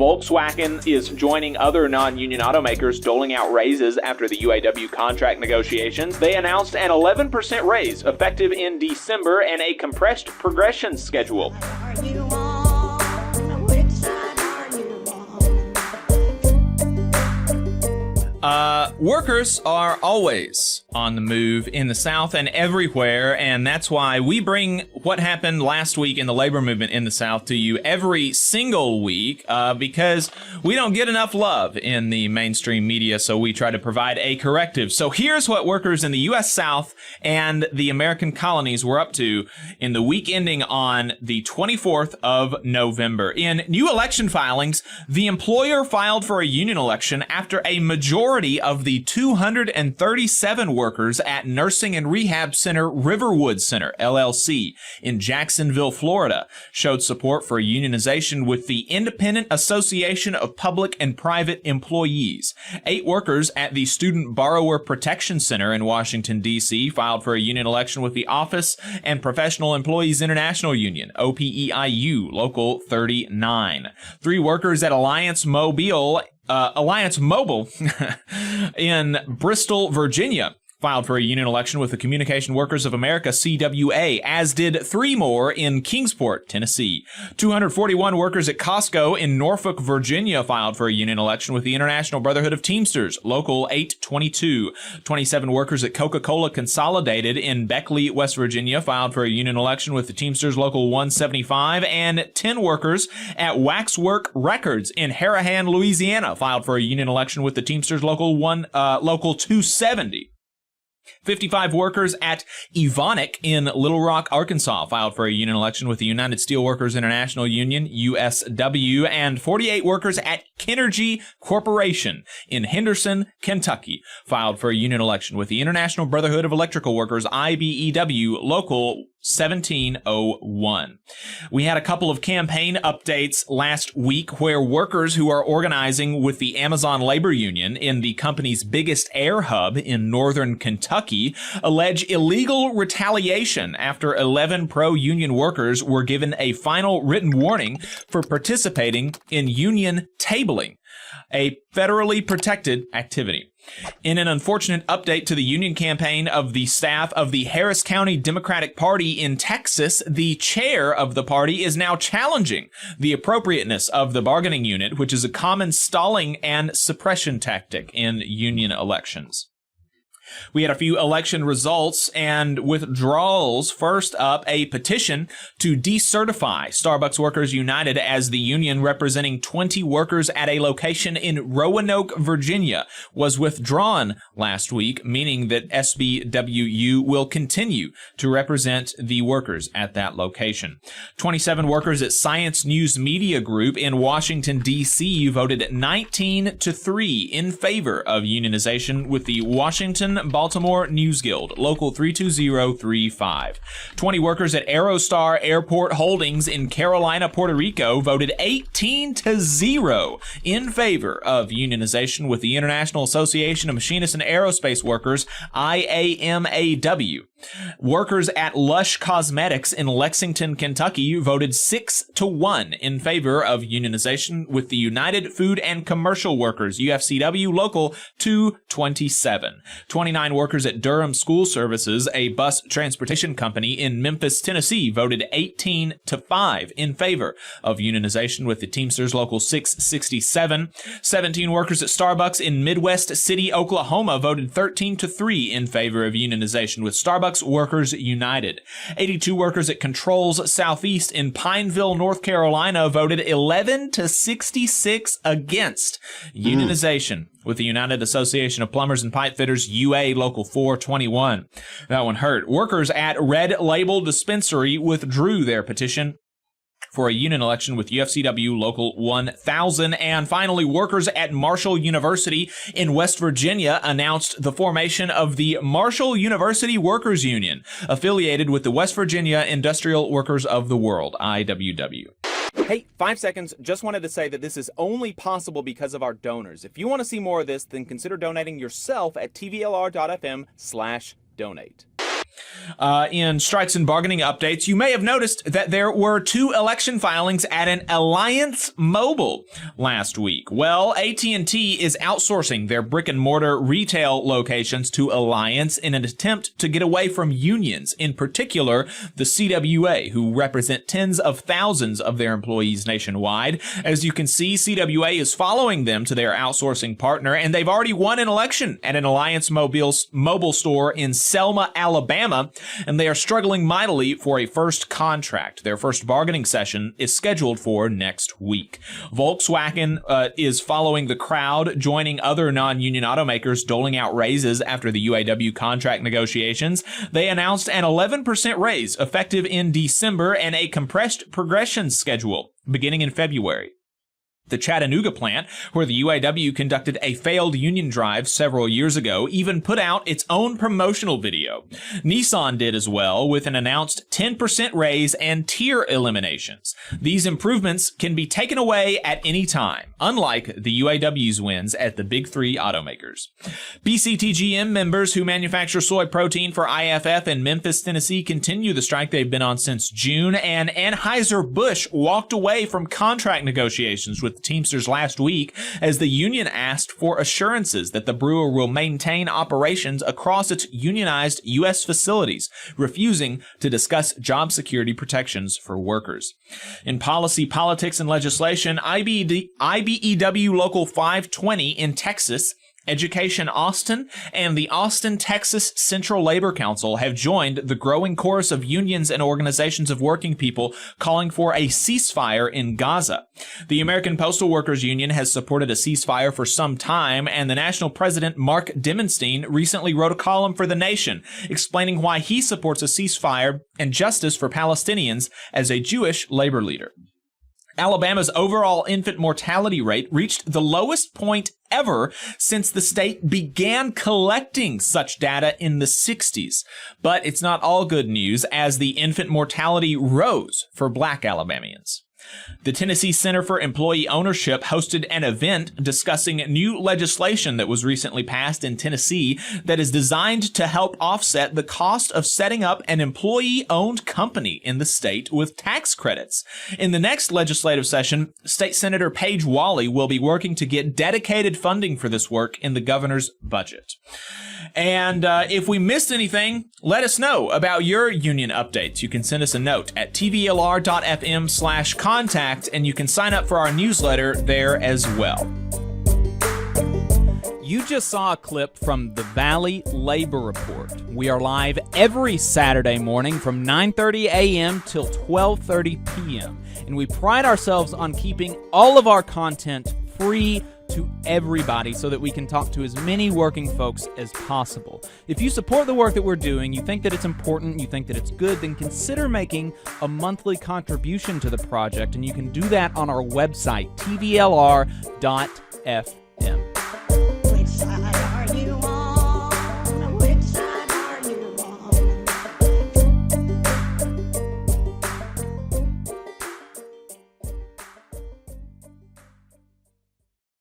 Volkswagen is joining other non-union automakers doling out raises after the UAW contract negotiations. They announced an 11% raise effective in December and a compressed progression schedule. Workers are always on the move in the South and everywhere, and that's why we bring what happened last week in the labor movement in the South to you every single week, because we don't get enough love in the mainstream media, so we try to provide a corrective. So here's what workers in the U.S. South and the American colonies were up to in the week ending on the 24th of November. In new election filings, the employer filed for a union election after a majority of the 237 workers at Nursing and Rehab Center Riverwood Center, LLC, in Jacksonville, Florida, showed support for unionization with the Independent Association of Public and Private Employees. 8 workers at the Student Borrower Protection Center in Washington, D.C. filed for a union election with the Office and Professional Employees International Union, OPEIU, Local 39. 3 workers at Alliance Mobile in Bristol, Virginia, filed for a union election with the Communication Workers of America, CWA, as did 3 more in Kingsport, Tennessee. 241 workers at Costco in Norfolk, Virginia, filed for a union election with the International Brotherhood of Teamsters, Local 822. 27 workers at Coca-Cola Consolidated in Beckley, West Virginia, filed for a union election with the Teamsters, Local 175, and 10 workers at Waxwork Records in Harahan, Louisiana, filed for a union election with the Teamsters, Local 270. 55 workers at Evonik in Little Rock, Arkansas, filed for a union election with the United Steelworkers International Union, USW, and 48 workers at Kenergy Corporation in Henderson, Kentucky, filed for a union election with the International Brotherhood of Electrical Workers, IBEW, Local 1701. We had a couple of campaign updates last week where workers who are organizing with the Amazon Labor Union in the company's biggest air hub in northern Kentucky allege illegal retaliation after 11 pro-union workers were given a final written warning for participating in union tabling, a federally protected activity. In an unfortunate update to the union campaign of the staff of the Harris County Democratic Party in Texas, the chair of the party is now challenging the appropriateness of the bargaining unit, which is a common stalling and suppression tactic in union elections. We had a few election results and withdrawals. First up, a petition to decertify Starbucks Workers United as the union representing 20 workers at a location in Roanoke, Virginia, was withdrawn last week, meaning that SBWU will continue to represent the workers at that location. 27 workers at Science News Media Group in Washington, D.C. voted 19-3 in favor of unionization with the Baltimore News Guild, Local 32035. 20 workers at Aerostar Airport Holdings in Carolina, Puerto Rico voted 18-0 in favor of unionization with the International Association of Machinists and Aerospace Workers, IAMAW. Workers at Lush Cosmetics in Lexington, Kentucky voted 6-1 in favor of unionization with the United Food and Commercial Workers, UFCW, Local 227. 29 workers at Durham School Services, a bus transportation company in Memphis, Tennessee, voted 18-5 in favor of unionization with the Teamsters, Local 667. 17 workers at Starbucks in Midwest City, Oklahoma, voted 13-3 in favor of unionization with Starbucks Workers United. 82 workers at Controls Southeast in Pineville, North Carolina, voted 11-66 against unionization with the United Association of Plumbers and Pipe Fitters, UA, Local 421. That one hurt. Workers at Red Label Dispensary withdrew their petition for a union election with UFCW Local 1000. And finally, workers at Marshall University in West Virginia announced the formation of the Marshall University Workers Union, affiliated with the West Virginia Industrial Workers of the World, IWW. Hey, 5 seconds. Just wanted to say that this is only possible because of our donors. If you want to see more of this, then consider donating yourself at tvlr.fm/donate. In strikes and bargaining updates, you may have noticed that there were 2 election filings at an Alliance Mobile last week. Well, AT&T is outsourcing their brick-and-mortar retail locations to Alliance in an attempt to get away from unions, in particular the CWA, who represent tens of thousands of their employees nationwide. As you can see, CWA is following them to their outsourcing partner, and they've already won an election at an Alliance Mobile store in Selma, Alabama, and they are struggling mightily for a first contract. Their first bargaining session is scheduled for next week. Volkswagen is following the crowd, joining other non-union automakers doling out raises after the UAW contract negotiations. They announced an 11% raise effective in December and a compressed progression schedule beginning in February. The Chattanooga plant, where the UAW conducted a failed union drive several years ago, even put out its own promotional video. Nissan did as well, with an announced 10% raise and tier eliminations. These improvements can be taken away at any time, unlike the UAW's wins at the big 3 automakers. BCTGM members who manufacture soy protein for IFF in Memphis, Tennessee, continue the strike they've been on since June, and Anheuser-Busch walked away from contract negotiations with Teamsters last week as the union asked for assurances that the brewer will maintain operations across its unionized U.S. facilities, refusing to discuss job security protections for workers. In policy, politics, and legislation, IBEW Local 520 in Texas, Education Austin, and the Austin, Texas Central Labor Council have joined the growing chorus of unions and organizations of working people calling for a ceasefire in Gaza. The American Postal Workers Union has supported a ceasefire for some time, and the national president, Mark Dimmenstein, recently wrote a column for The Nation explaining why he supports a ceasefire and justice for Palestinians as a Jewish labor leader. Alabama's overall infant mortality rate reached the lowest point ever since the state began collecting such data in the 60s. But it's not all good news, as the infant mortality rose for Black Alabamians. The Tennessee Center for Employee Ownership hosted an event discussing new legislation that was recently passed in Tennessee that is designed to help offset the cost of setting up an employee-owned company in the state with tax credits. In the next legislative session, State Senator Paige Wally will be working to get dedicated funding for this work in the governor's budget. And if we missed anything, let us know about your union updates. You can send us a note at tvlr.fm/contact, and you can sign up for our newsletter there as well. You just saw a clip from the Valley Labor Report. We are live every Saturday morning from 9:30 a.m. till 12:30 p.m. And we pride ourselves on keeping all of our content free to everybody so that we can talk to as many working folks as possible. If you support the work that we're doing, you think that it's important, you think that it's good, then consider making a monthly contribution to the project, and you can do that on our website, tvlr.fm.